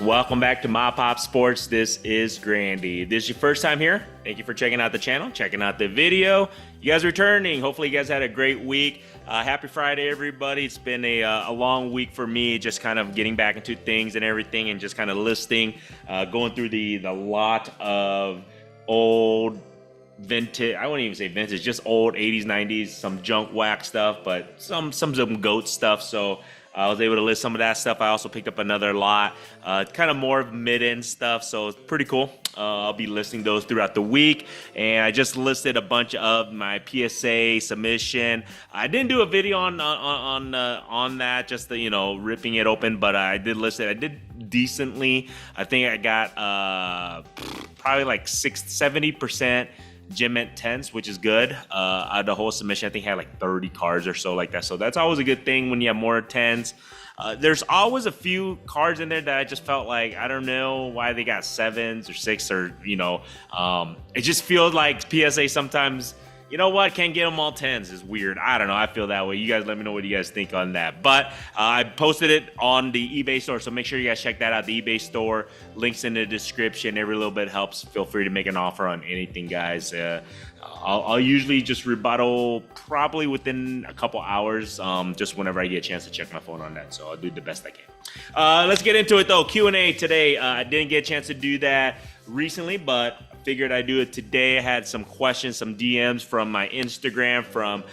Welcome back to MAPOP Sports. This is Grandy. This is your first time here. Thank you for checking out the channel, checking out the video. You guys are returning. Hopefully you guys had a great week. Happy Friday, everybody. It's been a long week for me, just kind of getting back into things and everything and just kind of listing, going through the lot of old vintage, I wouldn't even say vintage, just old 80s, 90s, some junk whack stuff, but some GOAT stuff. So I was able to list some of that stuff. I also picked up another lot, kind of more mid-end stuff, so it's pretty cool. I'll be listing those throughout the week, and I just listed a bunch of my PSA submission. I didn't do a video on that, just the, ripping it open, but I did list it. I did decently. I think I got probably like 70% gem mint 10s, which is good. The whole submission, I think, had like 30 cards or so like that. So that's always a good thing when you have more 10s. There's always a few cards in there that I just felt like, I don't know why they got 7s or 6 or, it just feels like PSA sometimes, can't get them all 10s is weird. I don't know. I feel that way. You guys let me know what you guys think on that. But I posted it on the eBay store, so make sure you guys check that out. The eBay store, links in the description. Every little bit helps. Feel free to make an offer on anything, guys. I'll usually just rebuttal probably within a couple hours, just whenever I get a chance to check my phone on that. So I'll do the best I can. Let's get into it, though. Q&A today. I didn't get a chance to do that recently, but figured I'd do it today. I had some questions, some DMs from my Instagram, from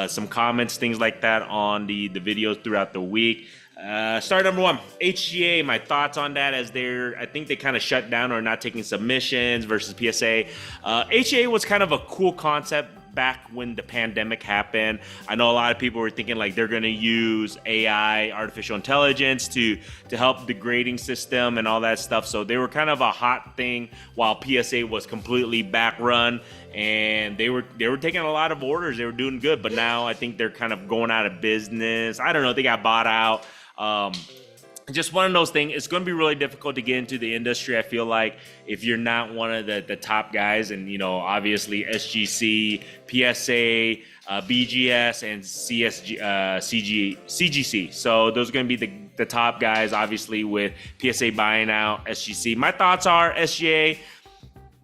some comments, things like that on the videos throughout the week. Start number one, HGA, my thoughts on that, as I think they kind of shut down or not taking submissions versus PSA. HGA was kind of a cool concept back when the pandemic happened. I know a lot of people were thinking like they're going to use AI, artificial intelligence, to help the grading system and all that stuff. So they were kind of a hot thing while PSA was completely back run, and they were taking a lot of orders. They were doing good, but now I think they're kind of going out of business. I don't know. They got bought out. Just one of those things. It's going to be really difficult to get into the industry, I feel like, if you're not one of the top guys. And, obviously SGC, PSA, BGS, and CGC. So those are going to be the top guys, obviously, with PSA buying out SGC. My thoughts are SGA,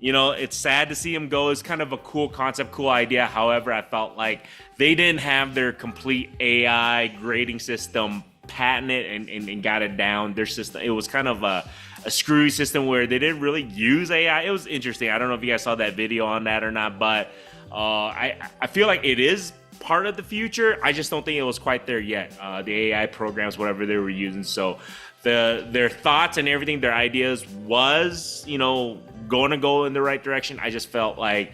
it's sad to see them go. It's kind of a cool concept, cool idea. However, I felt like they didn't have their complete AI grading system patented and got it down. Their system, it was kind of a screwy system where they didn't really use AI. It was interesting. I don't know if you guys saw that video on that or not, but I feel like it is part of the future. I just don't think it was quite there yet. The AI programs, whatever they were using. So their thoughts and everything, their ideas was, going to go in the right direction. I just felt like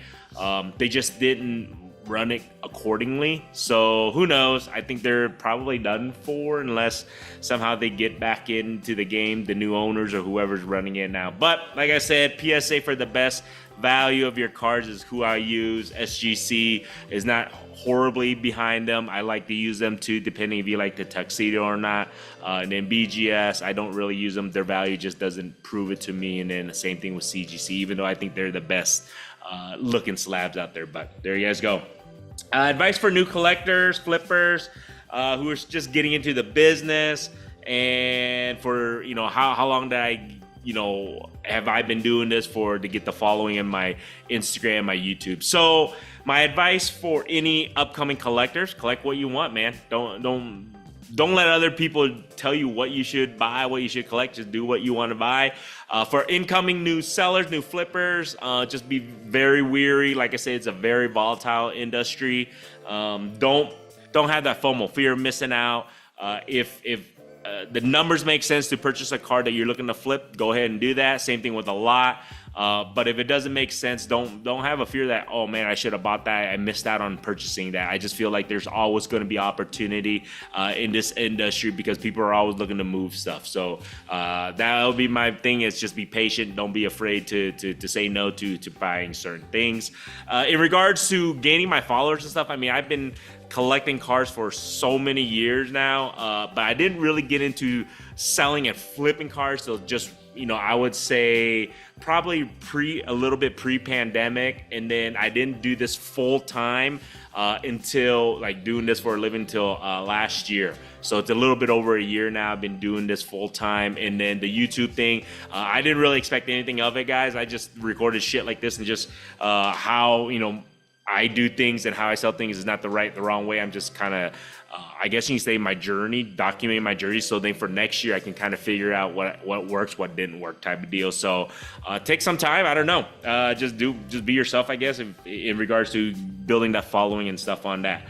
they just didn't run it accordingly. So who knows? I think they're probably done for unless somehow they get back into the game, the new owners or whoever's running it now. But like I said, PSA for the best value of your cards is who I use. SGC is not horribly behind them. I like to use them too, depending if you like the tuxedo or not. And then BGS, I don't really use them. Their value just doesn't prove it to me. And then the same thing with CGC, even though I think they're the best looking slabs out there. But there you guys go. Advice for new collectors, flippers, who are just getting into the business, and for, how long did I, have I been doing this for to get the following in my Instagram, my YouTube. So my advice for any upcoming collectors: collect what you want, man. Don't let other people tell you what you should buy, what you should collect. Just do what you want to buy. For incoming new sellers, new flippers, just be very wary. Like I said, it's a very volatile industry. Don't have that FOMO, fear of missing out. If the numbers make sense to purchase a card that you're looking to flip, go ahead and do that. Same thing with a lot. But if it doesn't make sense, don't have a fear that, oh man, I should have bought that. I missed out on purchasing that. I just feel like there's always going to be opportunity in this industry because people are always looking to move stuff. So that'll be my thing, is just be patient. Don't be afraid to say no to buying certain things. In regards to gaining my followers and stuff, I mean, I've been collecting cards for so many years now, but I didn't really get into selling and flipping cards till just I would say probably a little bit pre-pandemic, and then I didn't do this full time until like doing this for a living until last year. So it's a little bit over a year now. I've been doing this full time, and then the YouTube thing, I didn't really expect anything of it, guys. I just recorded shit like this, and just how I do things and how I sell things is not the wrong way. I'm just kind of, I guess you can say, my journey, documenting my journey. So then for next year, I can kind of figure out what works, what didn't work, type of deal. So take some time. I don't know. Just be yourself, I guess, in regards to building that following and stuff on that.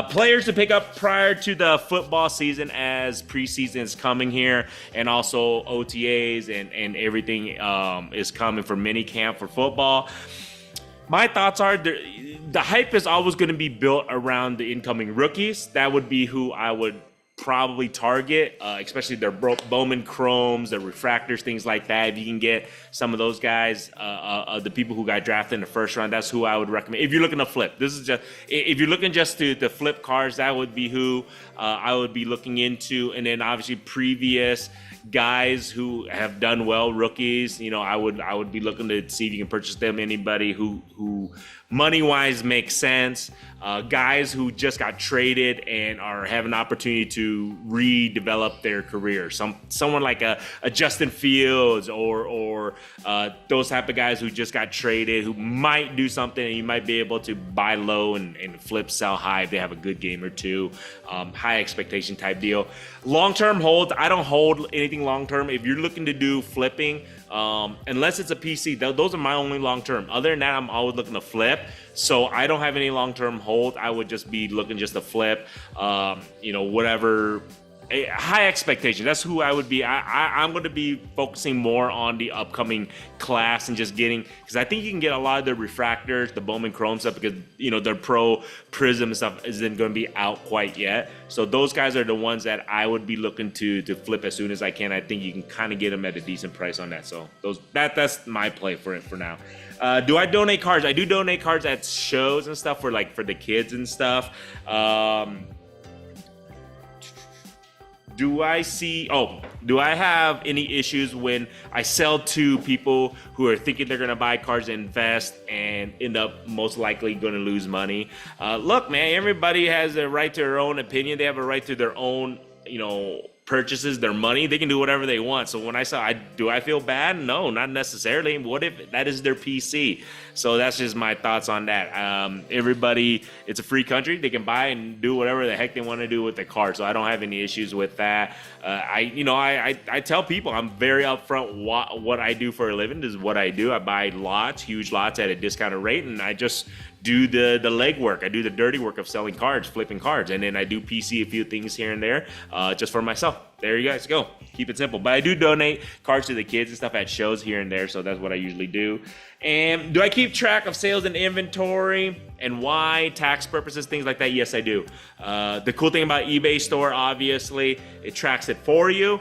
Players to pick up prior to the football season, as preseason is coming here, and also OTAs and everything is coming for mini camp for football. My thoughts are the hype is always going to be built around the incoming rookies. That would be who I would probably target, especially their Bowman Chromes, their refractors, things like that. If you can get some of those guys, the people who got drafted in the first round, that's who I would recommend. If you're looking to flip, if you're looking just to flip cards, that would be who I would be looking into. And then obviously previous guys who have done well, rookies, I would be looking to see if you can purchase them. Anybody who money-wise makes sense. Guys who just got traded and are having an opportunity to redevelop their career. Someone like a Justin Fields or those type of guys who just got traded, who might do something and you might be able to buy low and flip, sell high if they have a good game or two. High expectation type deal. Long-term holds, I don't hold anything long-term. If you're looking to do flipping, unless it's a PC, those are my only long-term. Other than that, I'm always looking to flip. So I don't have any long-term hold. I would just be looking just to flip, whatever. A high expectation. That's who I would be. I'm going to be focusing more on the upcoming class and just getting, because I think you can get a lot of the refractors, the Bowman Chrome stuff, because their Pro Prism stuff isn't going to be out quite yet. So those guys are the ones that I would be looking to flip as soon as I can. I think you can kind of get them at a decent price on that. So that's my play for it for now. Do I donate cards? I do donate cards at shows and stuff for the kids and stuff. Do I have any issues when I sell to people who are thinking they're going to buy cards and invest and end up most likely going to lose money? Look, man, everybody has a right to their own opinion. They have a right to their own, purchases, their money. They can do whatever they want. So when I say, do I feel bad? No, not necessarily. What if that is their PC? So that's just my thoughts on that. Everybody, it's a free country. They can buy and do whatever the heck they want to do with the card. So I don't have any issues with that. I tell people I'm very upfront. What I do for a living this is what I do. I buy huge lots at a discounted rate, and I just do the legwork. I do the dirty work of selling cards, flipping cards, and then I do PC a few things here and there, just for myself. There you guys go. Keep it simple. But I do donate cards to the kids and stuff at shows here and there, so that's what I usually do. And do I keep track of sales and inventory and why? Tax purposes, things like that? Yes, I do. The cool thing about eBay store, obviously, it tracks it for you.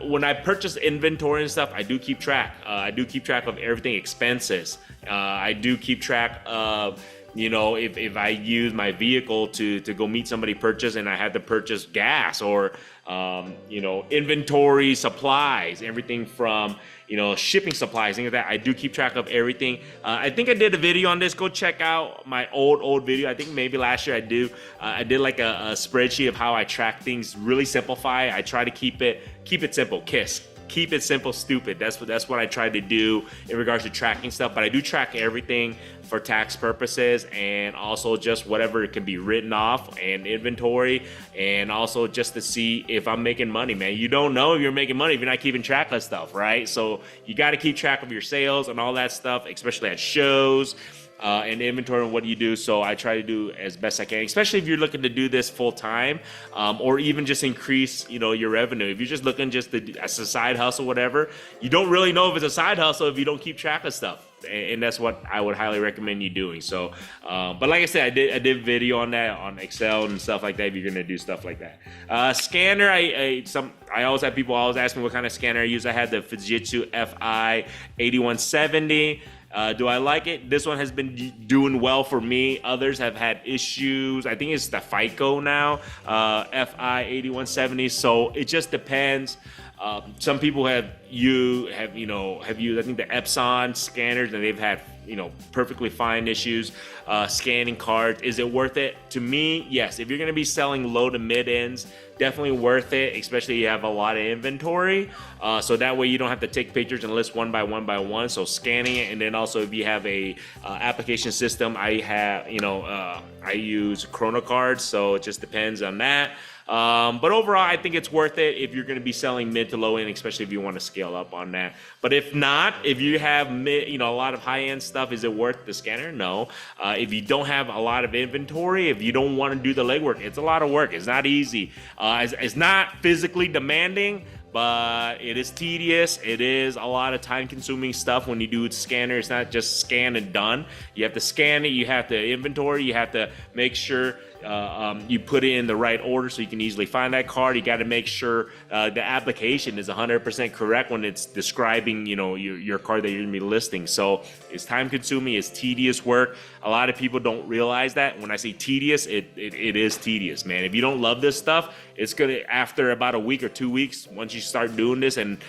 When I purchase inventory and stuff, I do keep track. I do keep track of everything, expenses. I do keep track of, if I use my vehicle to go meet somebody purchase and I had to purchase gas or, inventory, supplies, everything from, shipping supplies, things like that. I do keep track of everything. I think I did a video on this. Go check out my old video. I think maybe last year I did like a spreadsheet of how I track things, really simplify. I try to keep it simple. Keep it simple, stupid. That's what I try to do in regards to tracking stuff. But I do track everything for tax purposes and also just whatever it can be written off and inventory, and also just to see if I'm making money, man. You don't know if you're making money if you're not keeping track of stuff, right? So you got to keep track of your sales and all that stuff, especially at shows. And inventory and what do you do. So I try to do as best I can, especially if you're looking to do this full time, or even just increase, your revenue. If you're just looking as a side hustle, whatever, you don't really know if it's a side hustle if you don't keep track of stuff. And that's what I would highly recommend you doing. So, but like I said, I did video on that on Excel and stuff like that. If you're gonna do stuff like that, scanner. I always have people always ask me what kind of scanner I use. I had the Fujitsu FI 8170. Do I like it? This one has been doing well for me. Others have had issues. I think it's the FICO now, FI 8170. So it just depends. Some people have used I think the Epson scanners, and they've had perfectly fine issues scanning cards. Is it worth it? To me, yes. If you're going to be selling low to mid ends, definitely worth it, especially if you have a lot of inventory. So that way you don't have to take pictures and list one by one. So scanning it, and then also if you have a application system, I use Chrono Cards, so it just depends on that. But overall, I think it's worth it if you're going to be selling mid to low end, especially if you want to scale up on that. But if not, if you have a lot of high end stuff, is it worth the scanner? No. If you don't have a lot of inventory, if you don't want to do the legwork, it's a lot of work. It's not easy. It's not physically demanding, but it is tedious. It is a lot of time-consuming stuff when you do scanner. It's not just scan and done. You have to scan it. You have to inventory. You have to make sure you put it in the right order so you can easily find that card. You got to make sure the application is 100% correct when it's describing, your card that you're gonna be listing. So it's time-consuming. It's tedious work. A lot of people don't realize that. When I say tedious, it is tedious, man. If you don't love this stuff, it's gonna, after about a week or 2 weeks, once you start doing this and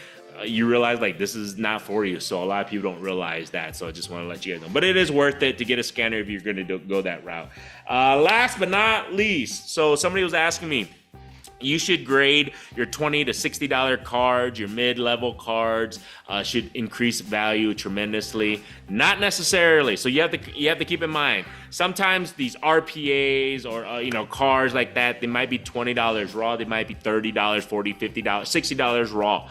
you realize like this is not for you. So a lot of people don't realize that. So I just want to let you guys know. But it is worth it to get a scanner if you're going to go that route. Last but not least, so somebody was asking me, you should grade your $20 to $60 cards, your mid-level cards should increase value tremendously. Not necessarily. So you have to keep in mind, sometimes these RPAs or cards like that, they might be $20 raw, they might be $30, $40, $50, $60 raw.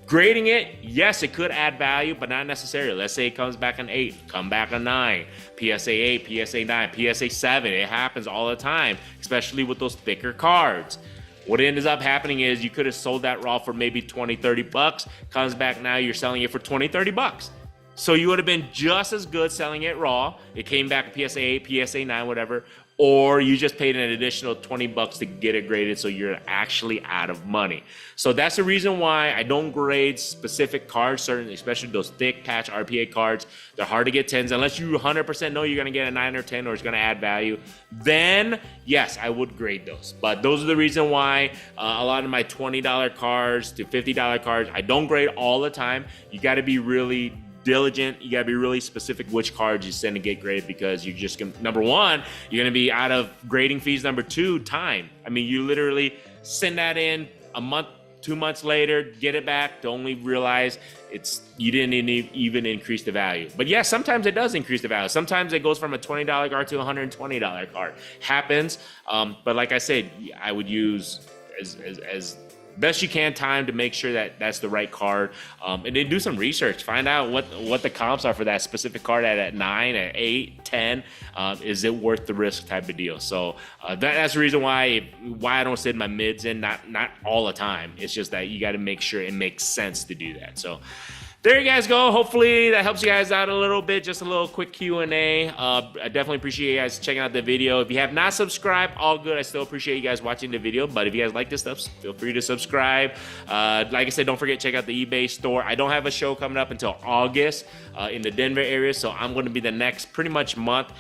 Grading it, yes, it could add value, but not necessarily. Let's say it comes back an 8, come back a 9, PSA 8, PSA 9, PSA 7. It happens all the time, especially with those thicker cards. What ends up happening is you could have sold that raw for maybe 20, 30 bucks. Comes back now, you're selling it for 20, 30 bucks. So you would have been just as good selling it raw. It came back a PSA 8, PSA 9, whatever. Or you just paid an additional 20 bucks to get it graded, so you're actually out of money. So that's the reason why I don't grade specific cards, certain, especially those thick patch RPA cards. They're hard to get 10s unless you 100% know you're going to get a 9 or 10 or it's going to add value. Then, yes, I would grade those. But those are the reason why a lot of my $20 cards to $50 cards, I don't grade all the time. You got to be really diligent. You gotta be really specific which cards you send to get graded, because you're just gonna, number one, you're gonna be out of grading fees. Number two, time. I mean, you literally send that in a month, 2 months later, get it back to only realize you didn't even increase the value. But yeah, sometimes it does increase the value. Sometimes it goes from a $20 card to a $120 card. Happens. But like I said, I would use as best you can time to make sure that that's the right card, and then do some research. Find out what the comps are for that specific card at 9, at 8, 10. Is it worth the risk type of deal? So that's the reason why I don't send my mids in, not all the time. It's just that you got to make sure it makes sense to do that. So there you guys go. Hopefully that helps you guys out a little bit. Just a little quick Q&A. I definitely appreciate you guys checking out the video. If you have not subscribed, all good. I still appreciate you guys watching the video. But if you guys like this stuff, feel free to subscribe. Like I said, don't forget to check out the eBay store. I don't have a show coming up until August in the Denver area. So I'm going to be the next pretty much month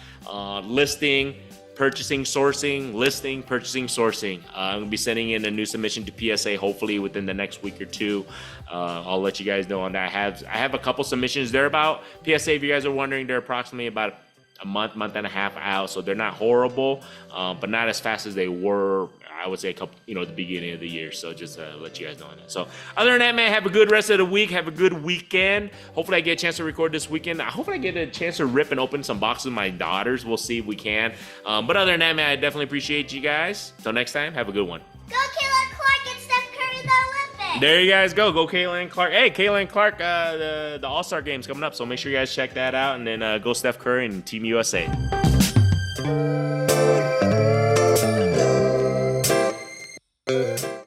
listing, purchasing, sourcing, listing, purchasing, sourcing. I'm gonna be sending in a new submission to PSA hopefully within the next week or two. I'll let you guys know on that. I have a couple submissions. They're about PSA. If you guys are wondering, they're approximately about a month and a half out. So they're not horrible, but not as fast as they were, I would say, at the beginning of the year. So just let you guys know on that. So other than that, man, have a good rest of the week. Have a good weekend. Hopefully I get a chance to record this weekend. Hopefully I get a chance to rip and open some boxes with my daughters. We'll see if we can. But other than that, man, I definitely appreciate you guys. Till next time, have a good one. Go Kayla Clark and Steph Curry in the Olympics. There you guys go. Go Kaylin Clark. Hey, Kaylin Clark, the All-Star Game's coming up. So make sure you guys check that out. And then go Steph Curry and Team USA.